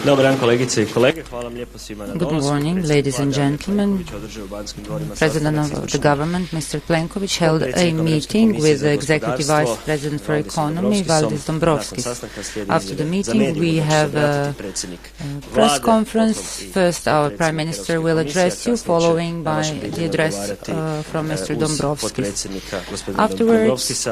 Good morning, ladies and gentlemen. President of the government, Mr. Plenković, held a meeting with the Executive Vice President for Economy, Valdis Dombrovskis. After the meeting, we have a press conference. First, our Prime Minister will address you, following by the address from Mr. Dombrovskis. Afterwards,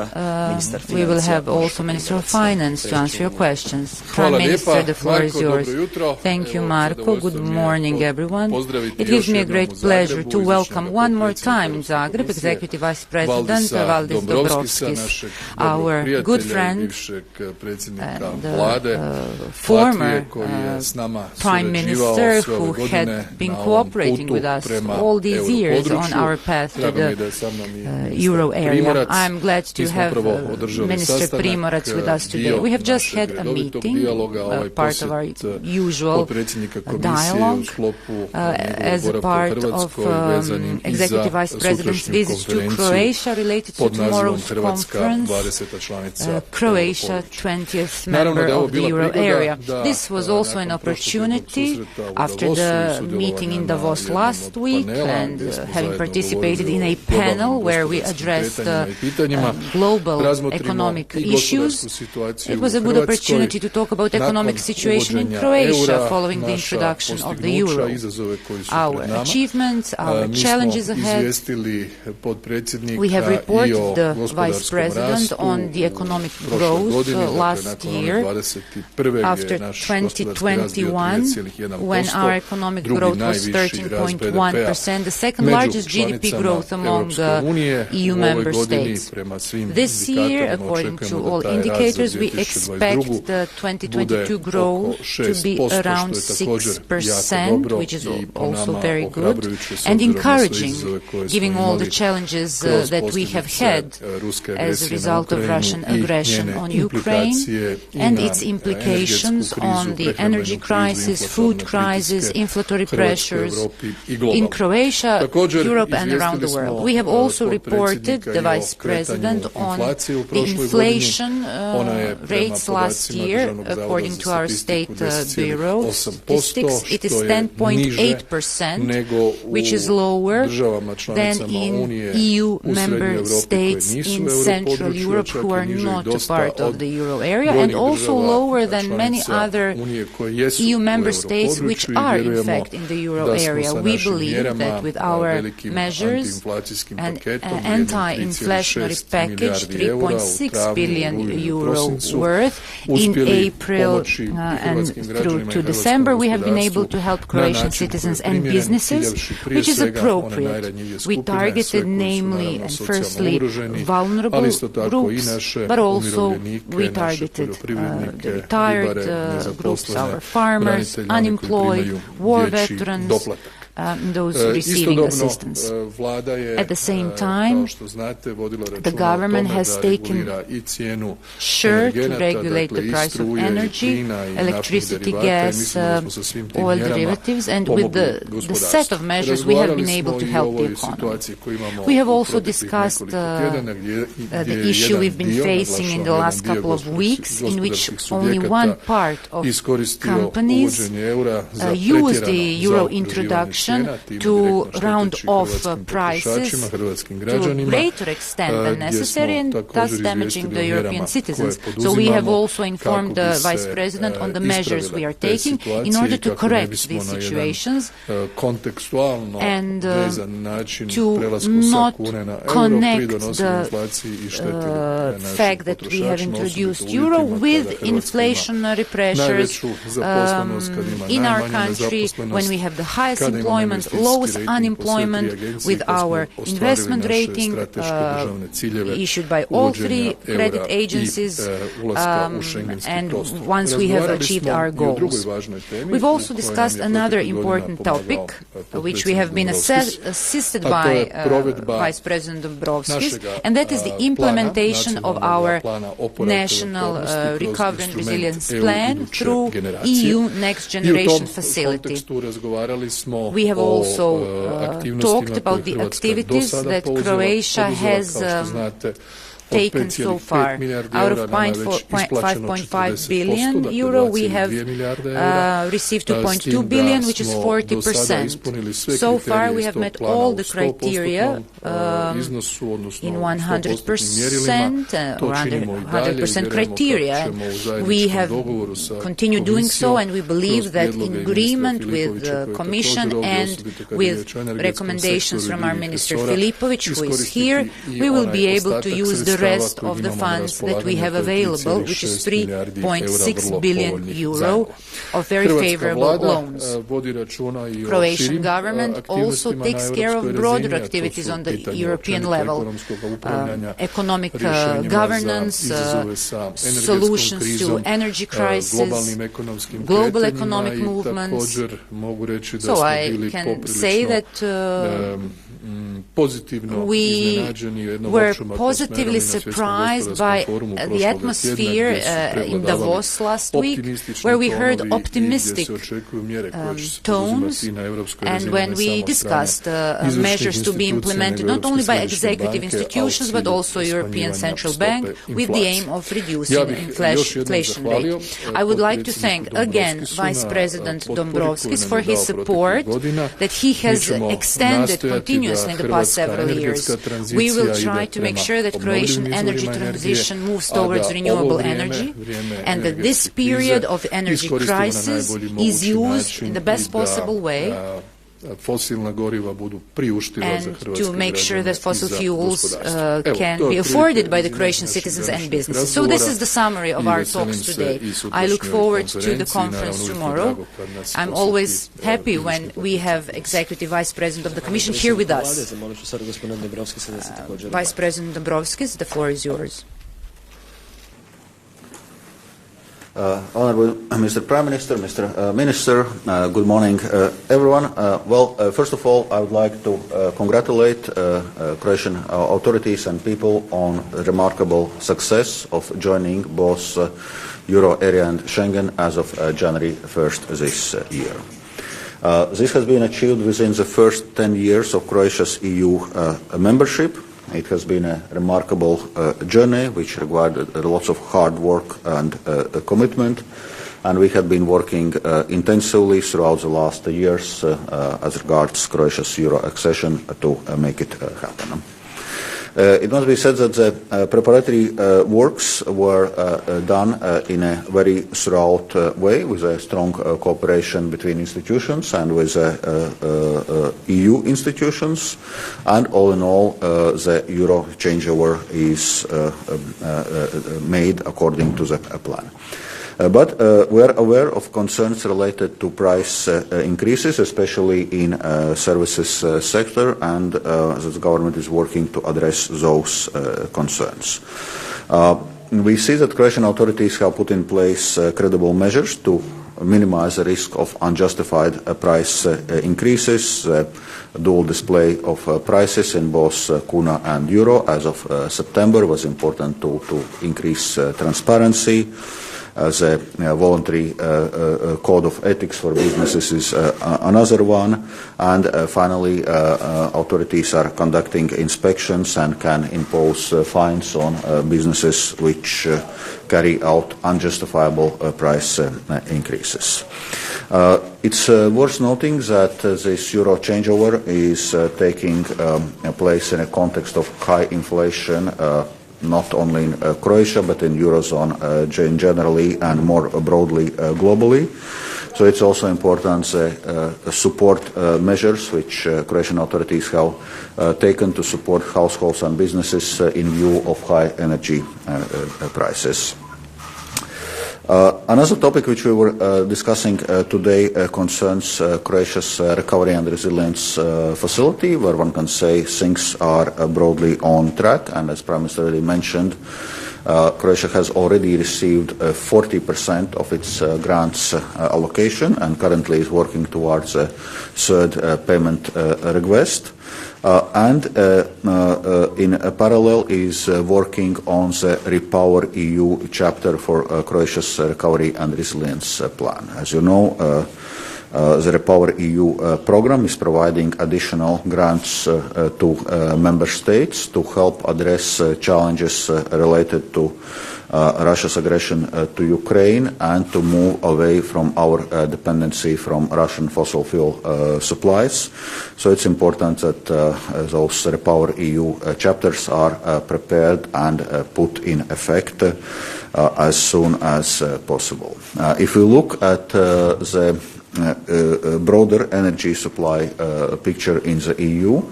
we will have also Minister of Finance to answer your questions. Prime Minister, the floor is yours. Thank you, Marko. Good morning, everyone. It gives me a great pleasure to welcome one more time in Zagreb Executive Vice President Valdis Dombrovskis, our good friend and former Prime Minister who had been cooperating with us all these years on our path to the Euro area. I'm glad to have Minister Primorac with us today. We have just had a meeting, part of our usual dialogue as a part of Executive Vice President's visit to Croatia related to tomorrow's conference, Croatia 20th member of the Euro area. This was also an opportunity after the meeting in Davos last week and having participated in a panel where we addressed global economic issues. It was a good opportunity to talk about economic situation in Croatia following the introduction of the euro, our achievements, our challenges ahead. We have reported the Vice President on the economic growth last year after 2021, when our economic growth was 13.1%, the second largest GDP growth among EU member states. This year, according to all indicators, we expect the 2022 growth to be around 6%, which is also very good and encouraging, given all the challenges that we have had as a result of Russian aggression on Ukraine and its implications on the energy crisis, food crisis, inflationary pressures in Croatia, Europe and around the world. We have also reported, the Vice President, on the inflation rates last year, according to our State Bureau statistics. It is 10.8%, which is lower than in EU member states in Central Europe who are not a part of the euro area, and also lower than many other EU member states which are in fact in the euro area. We believe that with our measures and anti-inflationary package, 3.6 billion euro worth in April and through to December, we have been able to help Croatian citizens and businesses, which is appropriate. We targeted namely and firstly vulnerable groups, but also we targeted the retired groups, our farmers, unemployed, war veterans, those receiving assistance. At the same time, the government has taken sure to regulate the price of energy, electricity, gas, oil derivatives, and with the set of measures we have been able to help the economy. We have also discussed the issue we've been facing in the last couple of weeks, in which only one part of companies use the euro introduction to round off prices to a greater extent than necessary and thus damaging the European citizens. So we have also informed the Vice President on the measures we are taking in order to correct these situations and to not connect the fact that we have introduced euro with inflationary pressures in our country when we have the highest employment, lowest unemployment, with our investment rating issued by all three credit agencies, and once we have achieved our goals. We've also discussed another important topic, which we have been assisted by Vice President Dombrovskis, and that is the implementation of our National Recovery and Resilience Plan through EU Next Generation Facility. We have also talked about the activities that Croatia has taken so far. Out of 5.5 billion euro, we have received 2.2 billion, which is 40%. So far, we have met all the criteria in 100% or under 100% criteria. We have continued doing so, and we believe that in agreement with the Commission and with recommendations from our Minister Filipovic, who is here, we will be able to use the rest of the funds that we have available, which is 3.6 billion euro of very favorable loans. Croatian government also takes care of broader activities on the European level, economic governance, solutions to energy crisis, global economic movements. So I can say that we were positively surprised by the atmosphere in Davos last week, where we heard optimistic tones, and when we discussed measures to be implemented not only by executive institutions but also European Central Bank with the aim of reducing inflation rate. I would like to thank again Vice President Dombrovskis for his support that he has extended continuously in the past several years. We will try to make sure that Croatian energy transition moves towards renewable energy, and that this period of energy crisis is used in the best possible way, and to make sure that fossil fuels can be afforded by the Croatian citizens and businesses. So this is the summary of our talks today. I look forward to the conference tomorrow. I'm always happy when we have Executive Vice President of the Commission here with us. Vice President Dombrovskis, the floor is yours. Honourable Mr. Prime Minister, Mr. Minister, good morning, everyone. First of all, I would like to congratulate Croatian authorities and people on the remarkable success of joining both Euro area and Schengen as of January 1st this year. This has been achieved within the first 10 years of Croatia's EU membership. It has been a remarkable journey which required lots of hard work and commitment, and we have been working intensively throughout the last years as regards Croatia's Euro accession to make it happen. It must be said that the preparatory works were done in a very thorough way, with a strong cooperation between institutions and with EU institutions, and all in all the Euro changeover is made according to the plan. But we are aware of concerns related to price increases, especially in services sector, and the government is working to address those concerns. We see that Croatian authorities have put in place credible measures to minimize the risk of unjustified price increases. Dual display of prices in both kuna and euro as of September was important to increase transparency. The voluntary code of ethics for businesses is another one, and finally authorities are conducting inspections and can impose fines on businesses which carry out unjustifiable price increases. It's worth noting that this Euro changeover is taking place in a context of high inflation, not only in Croatia but in Eurozone generally and more broadly globally. So it's also important support measures which Croatian authorities have taken to support households and businesses in view of high energy prices. Another topic which we were discussing today concerns Croatia's Recovery and Resilience Facility, where one can say things are broadly on track, and as Prime Minister already mentioned, Croatia has already received 40% of its grants allocation and currently is working towards a third payment request. And in parallel is working on the Repower EU chapter for Croatia's Recovery and Resilience Plan. As you know, The Repower EU program is providing additional grants to member states to help address challenges related to Russia's aggression to Ukraine and to move away from our dependency from Russian fossil fuel supplies. So it's important that those Repower EU chapters are prepared and put in effect as soon as possible. If we look at the broader energy supply picture in the EU,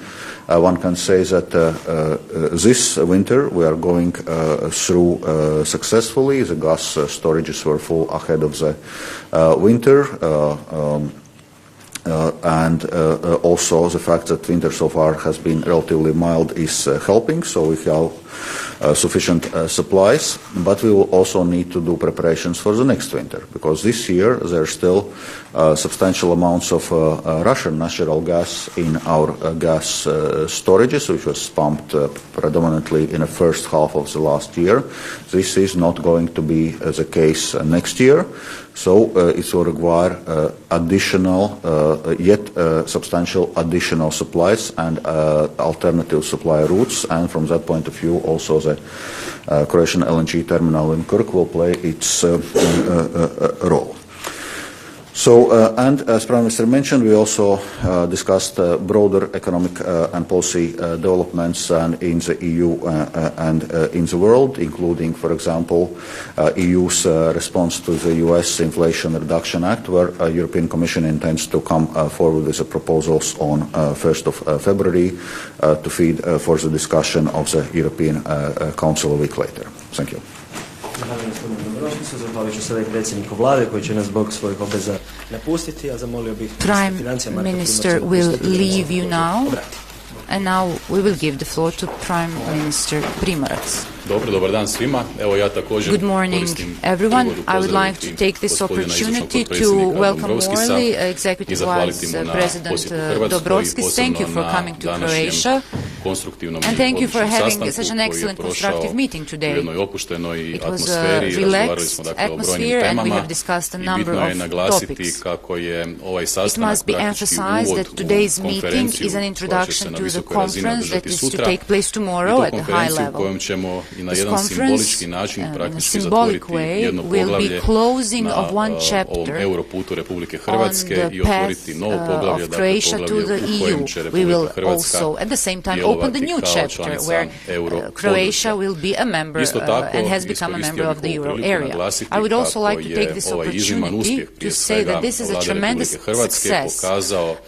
one can say that this winter we are going through successfully. The gas storages were full ahead of the winter. And also the fact that winter so far has been relatively mild is helping, so we have sufficient supplies, but we will also need to do preparations for the next winter, because this year there are still substantial amounts of Russian natural gas in our gas storages, which was pumped predominantly in the first half of the last year. This is not going to be the case next year. So it will require additional, yet substantial additional supplies and alternative supply routes. And from that point of view, also the Croatian LNG terminal in Krk will play its role. So, and as Prime Minister mentioned, we also discussed broader economic and policy developments in the EU and in the world, including, for example, EU's response to the US Inflation Reduction Act, where the European Commission intends to come forward with the proposals on 1st of February to feed for the discussion of the European Council a week later. Thank you. Prime Minister will leave you now, and now we will give the floor to Prime Minister Primorac. Good morning, everyone. I would like to take this opportunity to welcome warmly Executive Vice President Dombrovskis. Thank you for coming to Croatia, and thank you for having such an excellent constructive meeting today. It was a relaxed atmosphere, and we have discussed a number of topics. It must be emphasized that today's meeting is an introduction to the conference that is to take place tomorrow at a high level. This conference, in a symbolic way, will be closing of one chapter on the path of Croatia to the EU. We will also, at the same time, open the new chapter where Croatia will be a member and has become a member of the euro area. I would also like to take this opportunity to say that this is a tremendous success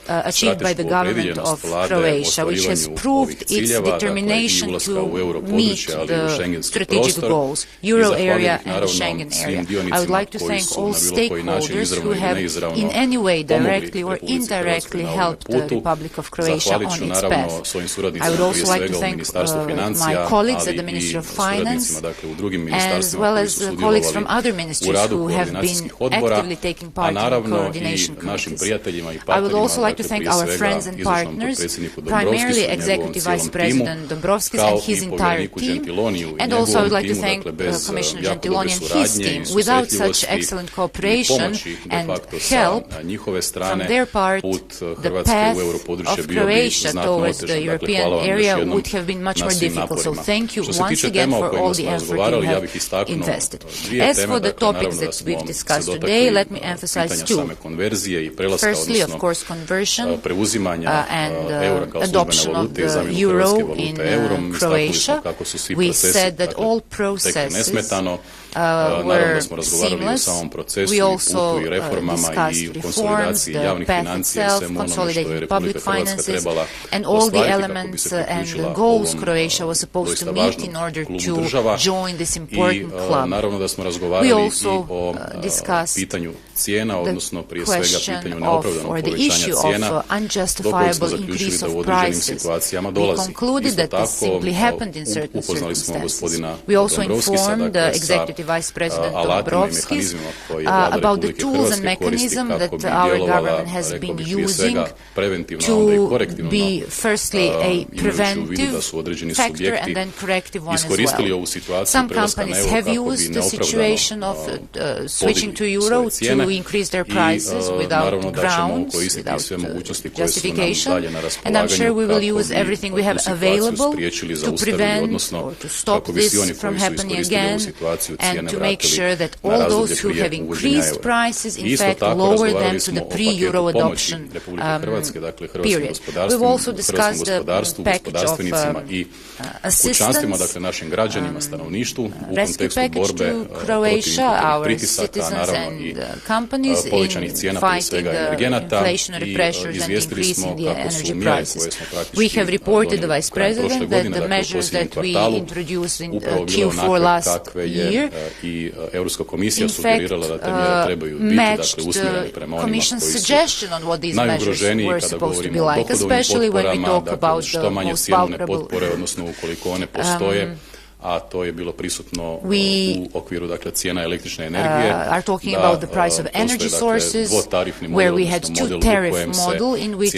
achieved by the government of Croatia, which has proved its determination to meet the strategic goals, euro area and the Schengen area. I would like to thank all stakeholders who have in any way directly or indirectly helped the Republic of Croatia on its path. I would also like to thank my colleagues at the Ministry of Finance, as well as colleagues from other ministries who have been actively taking part in coordination committees. I would also like to thank our friends and partners, primarily Executive Vice President Dombrovskis and his entire team, and also I would like to thank Commissioner Gentiloni and his team. Without such excellent cooperation and help from their part, the path of Croatia towards the European area would have been much more difficult. So thank you once again for all the effort you have invested. As for the topics that we've discussed today, let me emphasize two. Firstly, of course, conversion and adoption of the euro in Croatia. We said that all processes were seamless. We also discussed reforms, the path itself, consolidating public finances, and all the elements and the goals Croatia was supposed to meet in order to join this important club. We also discussed the question of, or the issue of unjustifiable increase of prices. We concluded that this simply happened in certain circumstances. We also informed the Executive Vice President Dombrovskis about the tools and mechanisms that our government has been using to be, firstly, a preventive factor and then corrective one as well. Some companies have used the situation of switching to euro to increase their prices without grounds, without justification, and I'm sure we will use everything we have available to prevent or to stop this from happening again, and to make sure that all those who have increased prices, in fact, lower them to the pre-euro adoption period. We've also discussed the package of assistance, rescue package to Croatia, our citizens and companies in fighting the inflationary pressures and increasing the energy prices. We have reported the Vice President that the measures that we introduced in Q4 last year in fact matched the Commission's suggestion on what these measures were supposed to be like, especially when we talk about the most vulnerable. A to je bilo prisutno u okviru cijena električne energije. Are talking about the price of energy sources, where we had two tariff model in which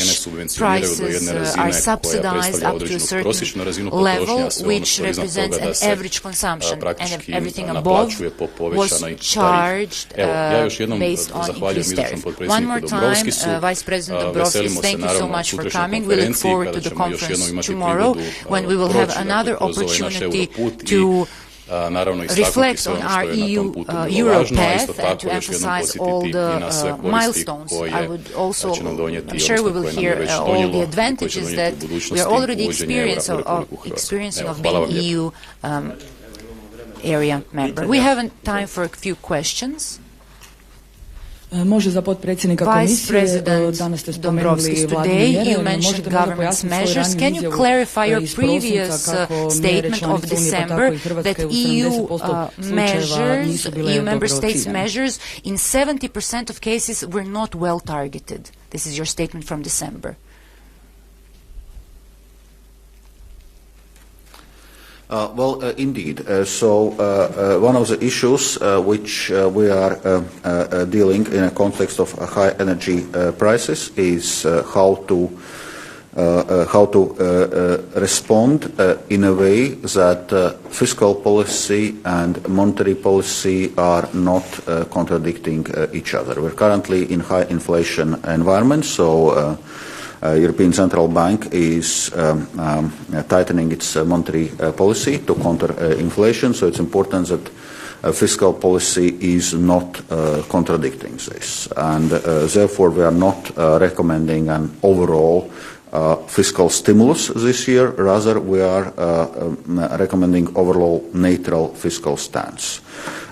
prices are subsidized up to a certain level, which represents an average consumption, and everything above was charged based on increased tariff. One more time, Vice President Dombrovskis, thank you so much for coming. We look forward to the conference tomorrow, when we will have another opportunity to reflect on our Euro path and to emphasize all the milestones. I would also, I'm sure we will hear all the advantages that we are already experiencing of being EU area member. We have time for a few questions. Vice President Dombrovskis, today you mentioned government's measures. Can you clarify your previous statement of December that EU member states' measures in 70% of cases were not well targeted? This is your statement from December. Indeed. One of the issues which we are dealing in a context of high energy prices is how to respond in a way that fiscal policy and monetary policy are not contradicting each other. We're currently in high inflation environment, so European Central Bank is tightening its monetary policy to counter inflation, so it's important that fiscal policy is not contradicting this. And therefore we are not recommending an overall fiscal stimulus this year. Rather, we are recommending overall neutral fiscal stance.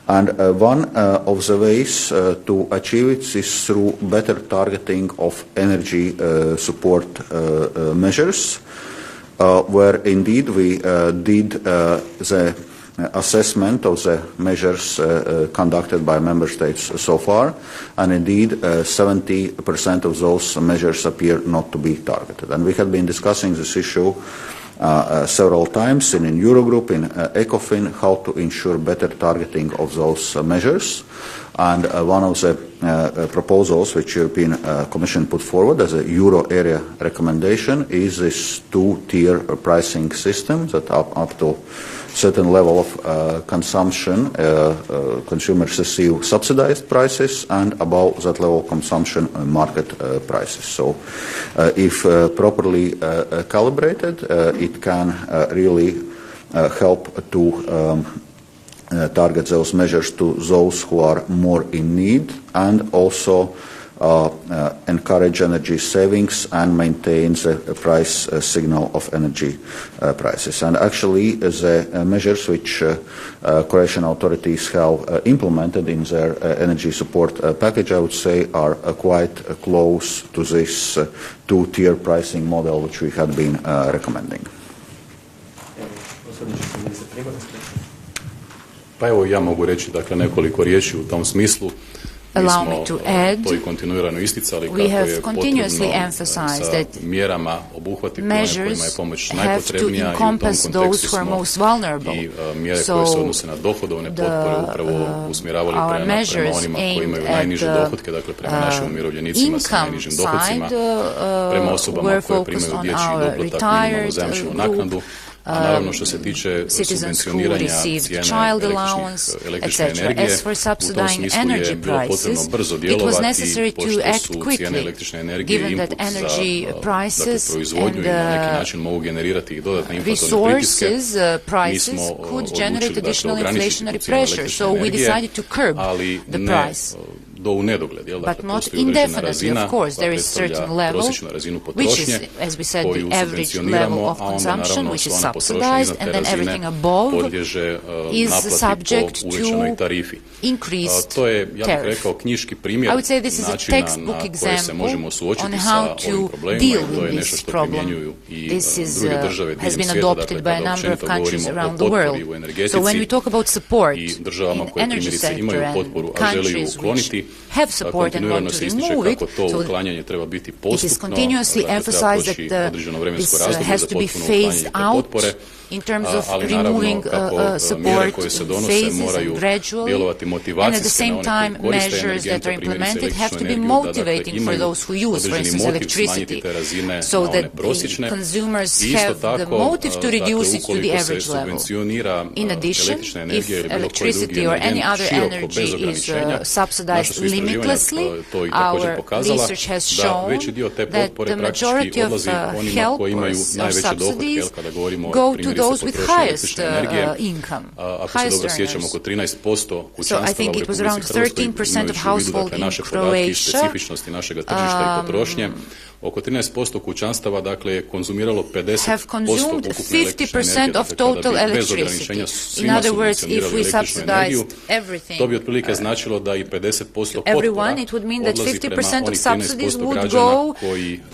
And one of the ways to achieve it is through better targeting of energy support measures, where indeed we did the assessment of the measures conducted by member states so far, and indeed 70% of those measures appear not to be targeted. And we have been discussing this issue several times in Eurogroup, in ECOFIN, how to ensure better targeting of those measures. And one of the proposals which European Commission put forward as a Euro area recommendation is this two-tier pricing system that up to certain level of consumption, consumers receive subsidized prices, and above that level of consumption, market prices. So if properly calibrated, it can really help to target those measures to those who are more in need, and also encourage energy savings and maintain the price signal of energy prices. And actually, the measures which Croatian authorities have implemented in their energy support package, I would say, are quite close to this two-tier pricing model which we had been recommending. Pa evo ja mogu reći nekoliko riječi u tom smislu. allow me to add, we have continuously emphasized that measures have to encompass those who are most vulnerable. So our measures aimed at the income side were focused on our retired group, citizens who received child allowance, etc. As for subsidizing energy prices, it was necessary to act quickly, given that energy prices and resources prices could generate additional inflationary pressure. So we decided to curb the price. But not indefinitely, of course. There is a certain level, which is, as we said, the average level of consumption, which is subsidized, and then everything above is subject to increased tariff. I would say this is a textbook example on how to deal with this problem. This has been adopted by a number of countries around the world. So when we talk about support in the energy sector and countries which have support and want to remove it, so it is continuously emphasized that this has to be phased out in terms of removing support in phases and gradually, and at the same time measures that are implemented have to be motivating for those who use, for instance, electricity, so that the consumers have the motive to reduce it to the average level. In addition, if electricity or any other energy is subsidized limitlessly, our research has shown that the majority of help or subsidies go to those with highest income, highest earners. So I think it was around 13% of households in Croatia have consumed 50% of total electricity. In other words, if we subsidize everything, everyone, it would mean that 50% of subsidies would go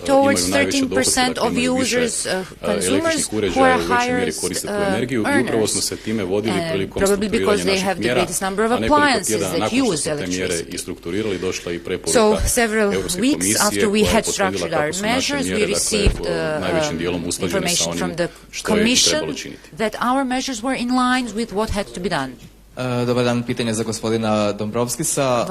towards 13% of users, consumers who are highest earners, and probably because they have the greatest number of appliances that use electricity. So several weeks after we had structured our measures, we received information from the Commission that our measures were in line with what had to be done. Dobar dan, pitanje za gospodina Dombrovskisa.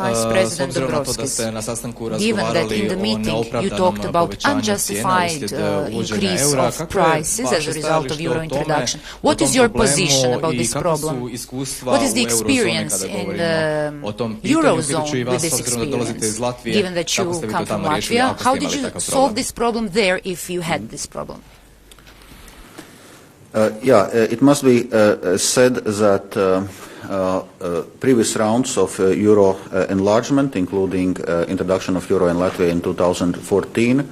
S obzirom na to da ste na sastanku razgovarali o neopravdanom povećanju cijena uslijed uvođenja eura, kako je vaše stajalište o tome, o tom problemu i kakva su iskustva u eurozoni kada govorimo o tom pitanju? Pitaću i vas, s obzirom da dolazite iz Latvije, kako ste vi to tamo riješili ako ste imali takav problem? It must be said that previous rounds of euro enlargement, including introduction of euro in Latvia in 2014,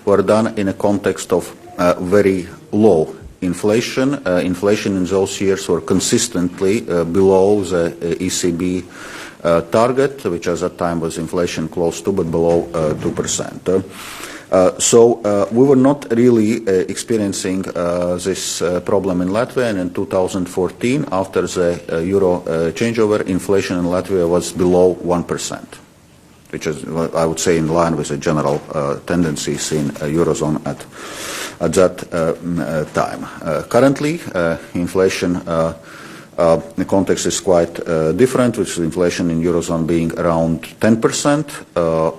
were done in a context of very low inflation. Inflation in those years were consistently below the ECB target, which at that time was inflation close to but below 2%. So we were not really experiencing this problem in Latvia, and in 2014, after the euro changeover, inflation in Latvia was below 1%, which is, I would say, in line with the general tendencies in Eurozone at that time. Currently, inflation the context is quite different, with inflation in Eurozone being around 10%,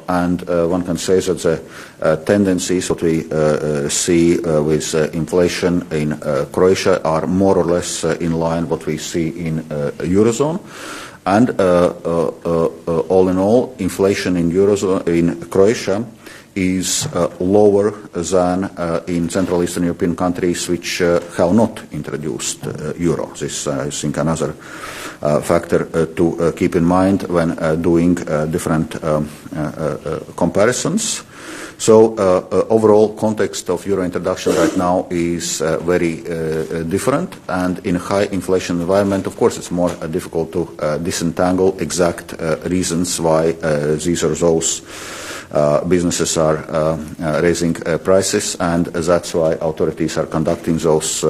and one can say that the tendencies that we see with inflation in Croatia are more or less in line what we see in Eurozone. And all in all, inflation in Eurozone, in Croatia, is lower than in Central Eastern European countries which have not introduced euro. This is, I think, another factor to keep in mind when doing different comparisons. So overall context of euro introduction right now is very different, and in a high inflation environment, of course, it's more difficult to disentangle exact reasons why these or those businesses are raising prices, and that's why authorities are conducting those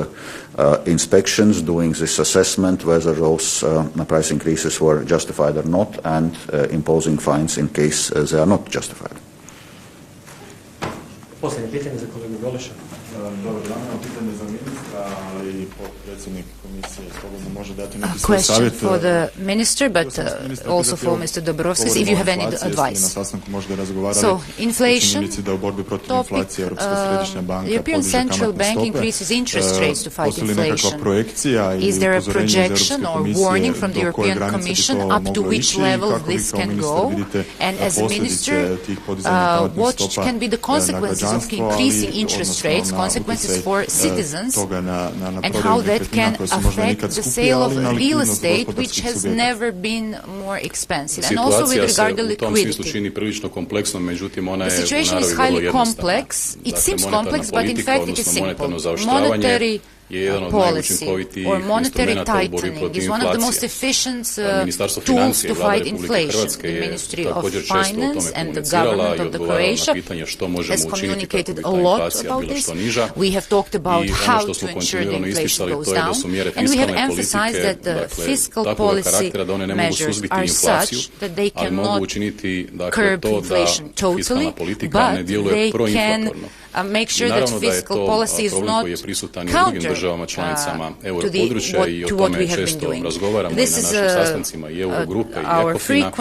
inspections, doing this assessment whether those price increases were justified or not, and imposing fines in case they are not justified. Posljednje pitanje za kolegu Gološa. Dobar dan, pitanje za ministra, ali potpredsjednik komisije slobodno može dati neki A svoj savjet. question for the minister, but also for Mr. Dombrovskis, if you have any advice. Na sastanku možda razgovarali So, inflation da u borbi protiv inflacije Europska središnja banka European podiže Central kamatne Bank stope. increases interest rates to fight Postoji li nekakva inflation? projekcija ili Is there a upozorenje iz projection Europske or komisije warning from the do koje European granice bi Commission to up to moglo which ići, level kako vi this kao can ministar go? vidite And as a minister, posljedice tih podizanja kamatnih what stopa can be the na consequences of građanstvo, increasing ali interest odnosno rates, na consequences utjecaj for citizens, toga na and prodaju how that nekretnina can koje su možda affect nikad the skuplje, sale of ali na real likvidnost estate, which gospodarskih has subjekata. never been more expensive. And also with Situacija regard to se u tom smislu liquidity. čini prilično kompleksnom, međutim ona The je u situation is naravi vrlo highly jednostavna. complex. It Dakle, seems monetarna complex, but in politika, fact it is odnosno simple. monetarno zaoštravanje Monetary je jedan od policy najučinkovitijih or monetary instrumenata u borbi tightening protiv is one of the most inflacije. efficient Ministarstvo tools financija to i Vlada fight Republike inflation. Hrvatske The je Ministry of također često o Finance tome and the komunicirala government i of the odgovarala na Croatia pitanje što has možemo učiniti kako communicated bi a ta lot inflacija about bila this. što niža. We have talked about I ono how što to smo ensure the kontinuirano inflation isticali, goes to je da down, su mjere and we have fiskalne emphasized politike, that the dakle, fiscal takvoga policy karaktera da one ne mogu measures suzbiti are inflaciju, such that they ali mogu cannot učiniti dakle, curb to da inflation totally, fiskalna politika ne but djeluje they can proinflatorno. make sure that Naravno da je fiscal to policy is problem not koji je prisutan i u drugim counter državama članicama to europodručja i o tome često razgovaramo i na našim sastancima i Eurogrupe i Ecofina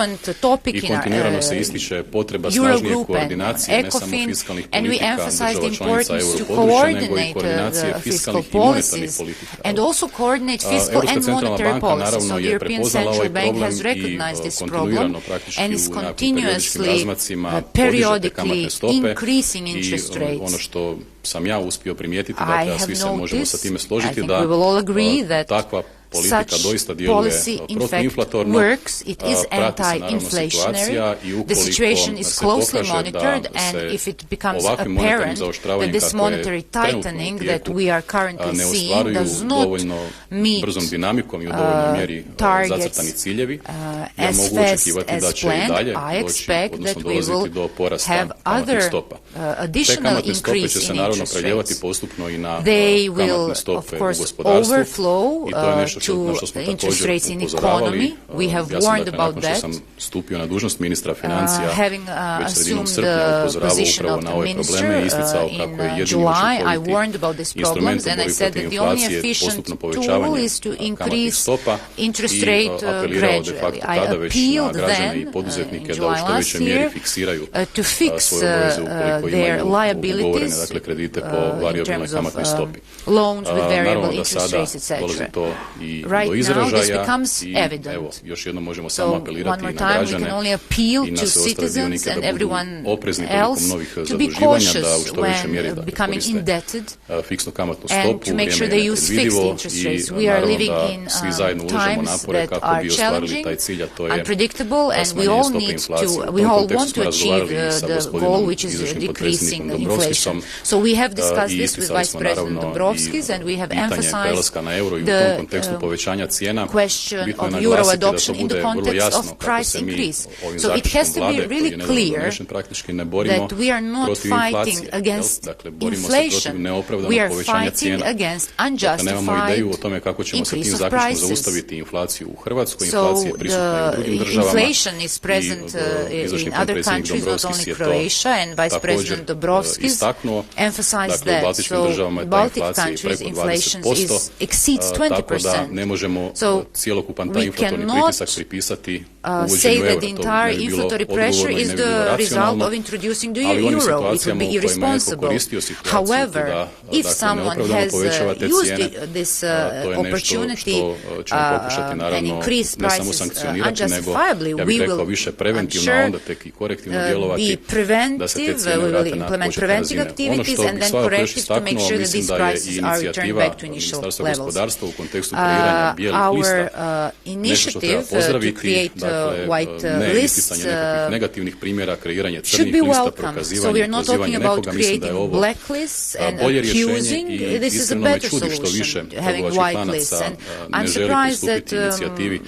i kontinuirano se ističe potreba snažnije koordinacije ne samo fiskalnih politika država članica europodručja nego i koordinacije fiskalnih i monetarnih politika. Europska centralna banka naravno je prepoznala ovaj problem i kontinuirano praktički u nekakvim periodičkim razmacima podiže te kamatne stope i ono što sam ja uspio primijetiti, dakle, a svi se možemo sa time složiti da takva politika doista djeluje protuinflatorno, prati se naravno situacija i ukoliko se pokaže da se ovakvim monetarnim zaoštravanjem kako je trenutno u tijeku ne ostvaruju dovoljno brzom dinamikom i u dovoljnoj mjeri zacrtani ciljevi, ja mogu očekivati da će i dalje doći, odnosno dolaziti do porasta kamatnih stopa. Te kamatne stope će se naravno preljevati postupno i na kamatne stope u gospodarstvu i to je nešto na što smo također upozoravali. Ja sam dakle nakon što sam stupio na dužnost ministra financija već sredinom srpnja upozoravao upravo na ove probleme i isticao kako je jedini učinkoviti instrument u borbi protiv inflacije postupno povećavanje kamatnih stopa i apelirao de facto tada već na građane i poduzetnike da u što većoj mjeri fiksiraju svoje obaveze ukoliko imaju ugovorene dakle kredite po varijabilnoj kamatnoj stopi. Naravno da sada dolazi to i do izražaja i evo, još jednom možemo samo apelirati na građane i na sve ostale dionike da budu oprezni prilikom novih zaduživanja, da u što više mjeri koriste fiksnu kamatnu stopu, vrijeme je nepredvidivo i naravno da svi zajedno ulažemo napore kako bi ostvarili taj cilj, a to je smanjenje stope inflacije. U tom kontekstu smo razgovarali i sa gospodinom izvršnim potpredsjednikom Dombrovskisom i isticali smo naravno i pitanje prelaska na euro i u tom kontekstu povećanja cijena. Bitno je naglasiti da to bude vrlo jasno kako se mi ovim zaključkom vlade koji je nedavno donešen praktički ne borimo protiv inflacije. Dakle, borimo se protiv neopravdanog povećanja cijena. Dakle, nemamo ideju o tome kako ćemo sa tim zaključkom zaustaviti inflaciju u Hrvatskoj. Inflacija je prisutna i u drugim državama i izvršni potpredsjednik Dombrovskis je to također istaknuo. Dakle, u baltičkim državama je ta inflacija i preko 20%, tako da ne možemo cjelokupan taj inflatorni pritisak pripisati uvođenju eura. To ne bi bilo odgovorno i ne bi bilo racionalno, ali u onim situacijama u kojima je neko koristio situaciju da dakle, neopravdano povećava te cijene, to je nešto što ćemo pokušati naravno ne samo sankcionirati, nego ja bih rekao više preventivno, a onda tek i korektivno djelovati da se te cijene vrate na početne razine. Ono što bih svakako još istaknuo, mislim da je i inicijativa Ministarstva gospodarstva u kontekstu kreiranja bijelih lista nešto što treba pozdraviti, dakle ne isticanje nekakvih negativnih primjera, kreiranje crnih lista, prokazivanje, pozivanje nekoga, mislim da je ovo bolje rješenje i iskreno me čudi što više trgovačkih lanaca ne želi pristupiti inicijativi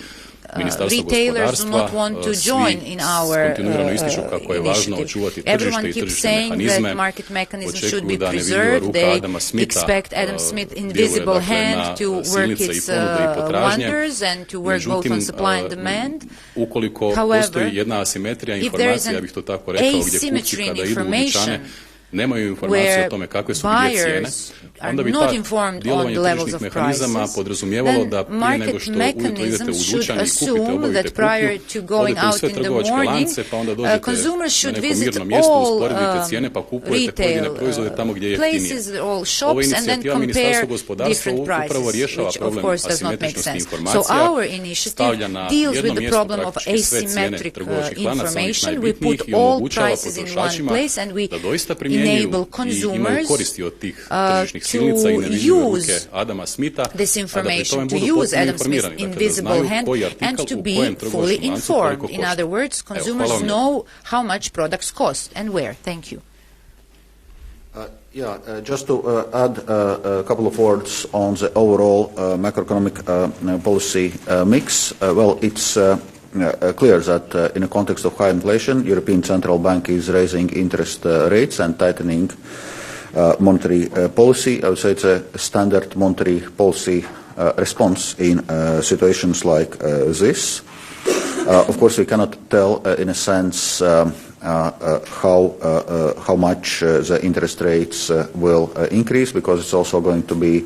retailers do not want to join in our initiative. Everyone keeps saying that market mechanisms should be preserved. They expect Adam Smith's invisible hand to work its wonders and to work both on supply and demand. However, if there is an asymmetry in information where buyers are not informed on the levels of prices, then market mechanisms should assume that prior to going out in the morning, consumers should visit all retail places, all shops, and then compare different prices, which of course does not make sense. So our initiative deals with the problem of asymmetric information. We put all prices in one place and we enable consumers to use this information, to use Adam Smith's invisible hand, and to be fully informed. In other words, consumers know how much products cost and where. Thank you. Just to add a couple of words on the overall macroeconomic policy mix. Well, it's clear that in the context of high inflation, European Central Bank is raising interest rates and tightening monetary policy. I would say it's a standard monetary policy response in situations like this. Of course, we cannot tell in a sense how much the interest rates will increase, because it's also going to be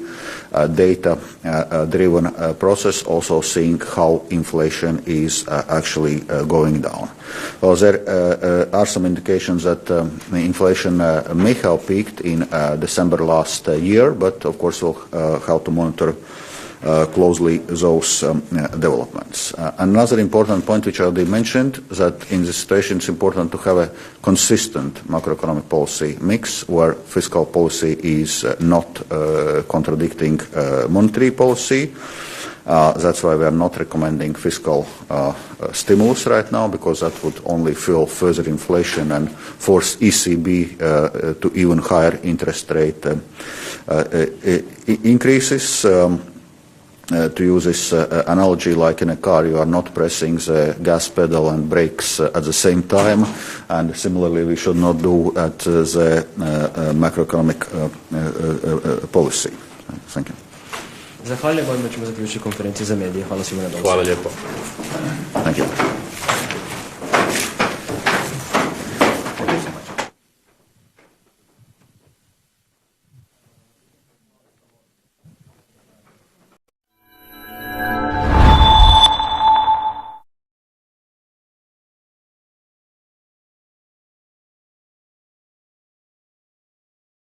a data-driven process, also seeing how inflation is actually going down. Well, there are some indications that inflation may have peaked in December last year, but of course we'll have to monitor closely those developments. Another important point which I already mentioned, that in this situation it's important to have a consistent macroeconomic policy mix where fiscal policy is not contradicting monetary policy. That's why we are not recommending fiscal stimulus right now, because that would only fuel further inflation and force ECB to even higher interest rate increases. To use this analogy, like in a car, you are not pressing the gas pedal and brakes at the same time, and similarly we should not do at the macroeconomic policy. Thank you. Zahvaljujem, ovime ćemo zaključiti konferenciju za medije. Hvala svima na dolasku. Hvala lijepo. Thank you.